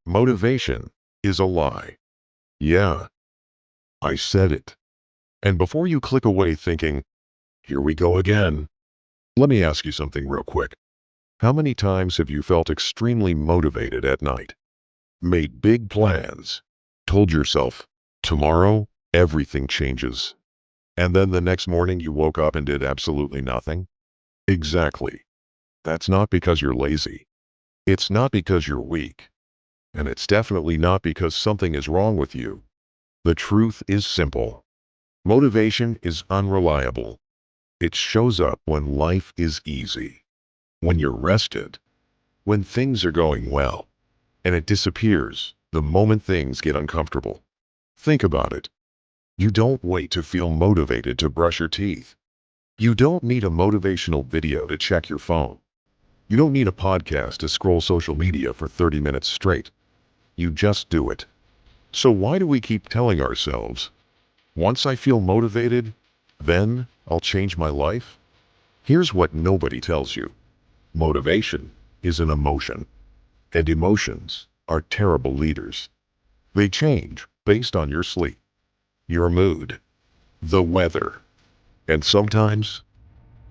Motivation is a lie. Yeah, I said it. And before you click away thinking, here we go again, let me ask you something real quick. How many times have you felt extremely motivated at night? Made big plans, told yourself, tomorrow everything changes. And then the next morning you woke up and did absolutely nothing? Exactly. That's not because you're lazy. It's not because you're weak. And it's definitely not because something is wrong with you. The truth is simple. Motivation is unreliable. It shows up when life is easy, when you're rested, when things are going well, and it disappears the moment things get uncomfortable. Think about it. You don't wait to feel motivated to brush your teeth. You don't need a motivational video to check your phone. You don't need a podcast to scroll social media for 30 minutes straight. You just do it. So why do we keep telling ourselves, once I feel motivated, then I'll change my life? Here's what nobody tells you. Motivation is an emotion, and emotions are terrible leaders. They change based on your sleep, your mood, the weather, and sometimes,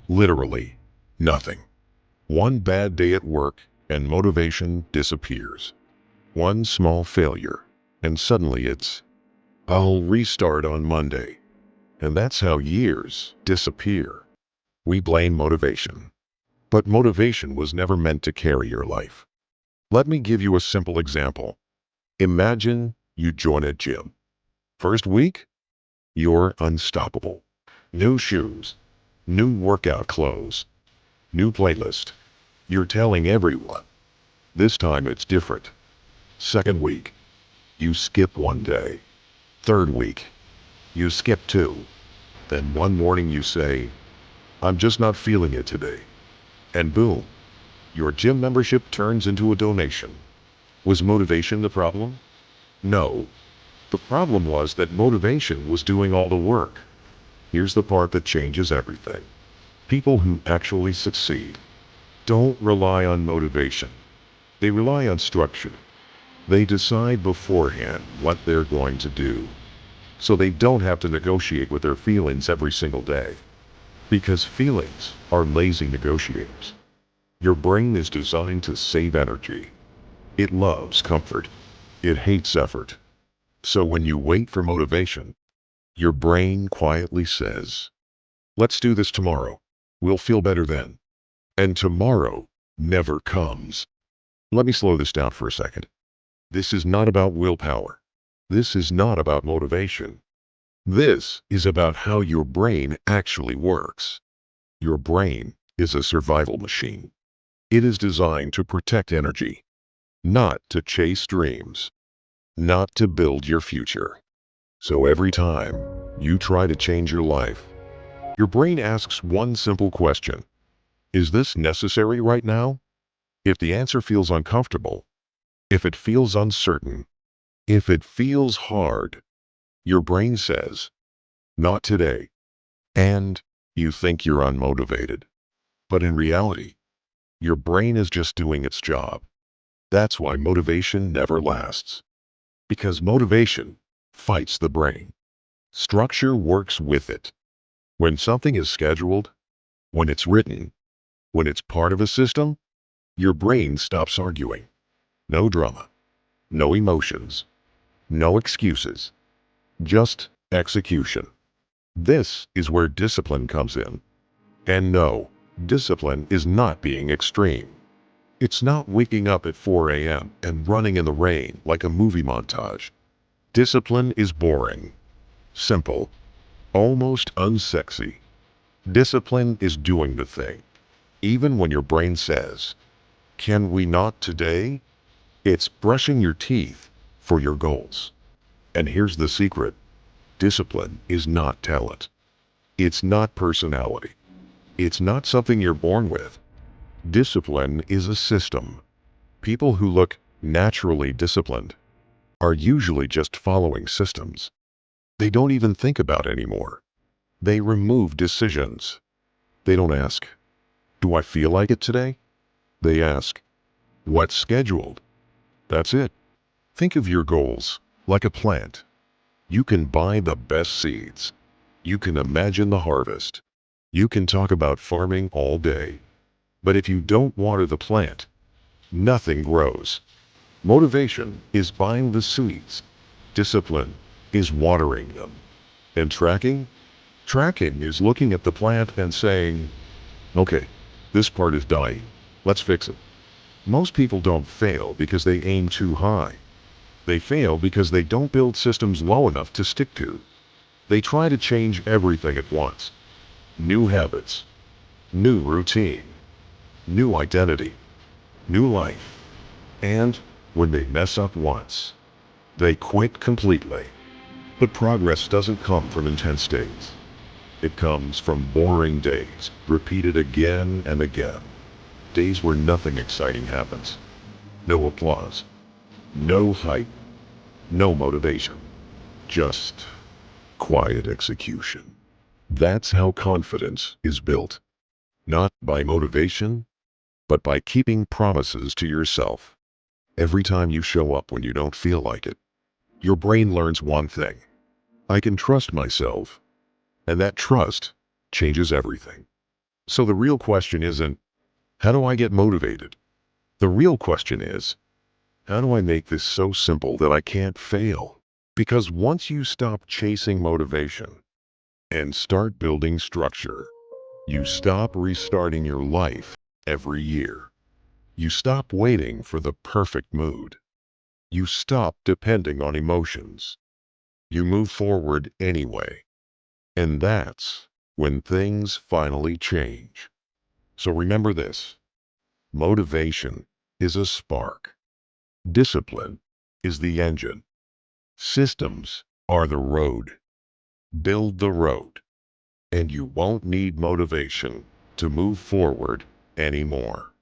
literally, nothing. One bad day at work and motivation disappears. One small failure, and suddenly it's, I'll restart on Monday. And that's how years disappear. We blame motivation. But motivation was never meant to carry your life. Let me give you a simple example. Imagine you join a gym. First week, you're unstoppable. New shoes, new workout clothes, new playlist. You're telling everyone. This time it's different. Second week, you skip one day. Third week, you skip two. Then one morning you say, I'm just not feeling it today. And boom, your gym membership turns into a donation. Was motivation the problem? No. The problem was that motivation was doing all the work. Here's the part that changes everything. People who actually succeed don't rely on motivation. They rely on structure. They decide beforehand what they're going to do, so they don't have to negotiate with their feelings every single day. Because feelings are lazy negotiators. Your brain is designed to save energy. It loves comfort. It hates effort. So when you wait for motivation, your brain quietly says, let's do this tomorrow. We'll feel better then. And tomorrow never comes. Let me slow this down for a second. This is not about willpower. This is not about motivation. This is about how your brain actually works. Your brain is a survival machine. It is designed to protect energy, not to chase dreams, not to build your future. So every time you try to change your life, your brain asks one simple question. Is this necessary right now? If the answer feels uncomfortable, if it feels uncertain, if it feels hard, your brain says, not today. And you think you're unmotivated. But in reality, your brain is just doing its job. That's why motivation never lasts. Because motivation fights the brain. Structure works with it. When something is scheduled, when it's written, when it's part of a system, your brain stops arguing. No drama, no emotions, no excuses, just execution. This is where discipline comes in. And no, discipline is not being extreme. It's not waking up at 4 a.m. and running in the rain like a movie montage. Discipline is boring, simple, almost unsexy. Discipline is doing the thing, even when your brain says, can we not today? It's brushing your teeth for your goals. And here's the secret. Discipline is not talent. It's not personality. It's not something you're born with. Discipline is a system. People who look naturally disciplined are usually just following systems. They don't even think about anymore. They remove decisions. They don't ask, do I feel like it today? They ask, what's scheduled? That's it. Think of your goals like a plant. You can buy the best seeds. You can imagine the harvest. You can talk about farming all day. But if you don't water the plant, nothing grows. Motivation is buying the seeds. Discipline is watering them. And tracking? Tracking is looking at the plant and saying, okay, this part is dying. Let's fix it. Most people don't fail because they aim too high. They fail because they don't build systems low enough to stick to. They try to change everything at once. New habits, new routine, new identity, new life. And when they mess up once, they quit completely. But progress doesn't come from intense days. It comes from boring days, repeated again and again. Days where nothing exciting happens. No applause. No hype. No motivation. Just quiet execution. That's how confidence is built. Not by motivation, but by keeping promises to yourself. Every time you show up when you don't feel like it, your brain learns one thing. I can trust myself. And that trust changes everything. So the real question isn't, how do I get motivated? The real question is, how do I make this so simple that I can't fail? Because once you stop chasing motivation and start building structure, you stop restarting your life every year. You stop waiting for the perfect mood. You stop depending on emotions. You move forward anyway. And that's when things finally change. So remember this. Motivation is a spark. Discipline is the engine. Systems are the road. Build the road, and you won't need motivation to move forward anymore.